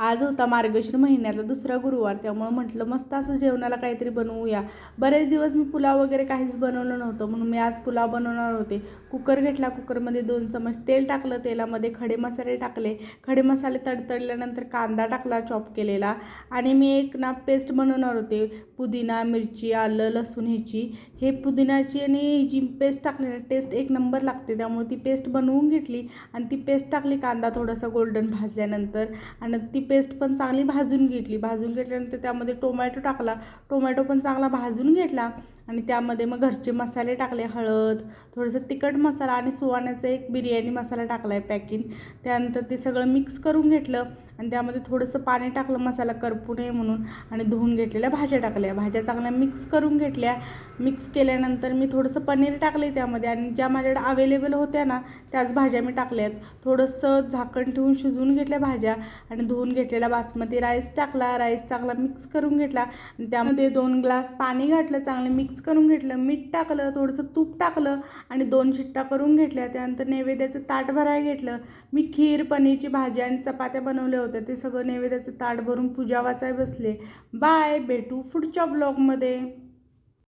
आज होता मार्गशीर्ष महिन्यातला दुसरा गुरुवार, त्यामुळे म्हटलं मस्त असं जेवणाला काहीतरी बनवूया. बरेच दिवस मी पुलाव वगैरे काहीच बनवलं नव्हतं, म्हणून मी आज पुलाव बनवणार होते. कुकर घेतला, कुकरमध्ये 2 चमच तेल टाकलं, तेलामध्ये खडे मसाले टाकले. खडे मसाले तडतडल्यानंतर कांदा टाकला चॉप केलेला, आणि मी एक पेस्ट बनवणार होते पुदिना, मिरची, आलं, लसूण ह्याची. हे पुदिनाची आणि जी पेस्ट टाकली टेस्ट एक नंबर लागते, त्यामुळे ती पेस्ट बनवून घेतली आणि ती पेस्ट टाकली. कांदा थोडासा गोल्डन भाजल्यानंतर आणि ती पेस्ट पण चांगली भाजून घेतली. भाजून घेतल्यानंतर त्यामध्ये टोमॅटो टाकला. टोमॅटो पण चांगला भाजून घेतला आणि त्यामध्ये मग घरचे मसाले टाकले, हळद, थोडंसं तिखट मसाला आणि सुवाण्याचा एक बिर्याणी मसाला टाकला आहे पॅकिंग. त्यानंतर ते सगळं मिक्स करून घेतलं आणि त्यामध्ये थोडंसं पाणी टाकलं मसाला करपू नये म्हणून, आणि धुवून घेतलेल्या भाज्या टाकल्या. भाज्या चांगल्या मिक्स करून घेतल्या. मिक्स केल्यानंतर मी थोडंसं पनीर टाकले त्यामध्ये, आणि ज्या माझ्याकडे अवेलेबल होत्या ना त्याच भाज्या मी टाकल्यात. थोडंसं झाकण ठेवून शिजवून घेतल्या भाज्या आणि धुवून घेतलेला बासमती राईस टाकला. राईस चांगला मिक्स करून घेतला आणि त्यामध्ये 2 ग्लास पाणी घातलं, चांगलं मिक्स करून घेतलं. मीठ टाकलं, थोडंसं तूप टाकलं आणि 2 शिट्ट्या करून घेतल्या. त्यानंतर नैवेद्याचं ताट भरायला घेतलं. मी खीर, पनीरची भाजी आणि चपात्या बनवल्या होत्या. ते सगळं नैवेद्याचं ताट भरून पूजा वाचाय बसले. बाय, भेटू पुढच्या ब्लॉगमध्ये.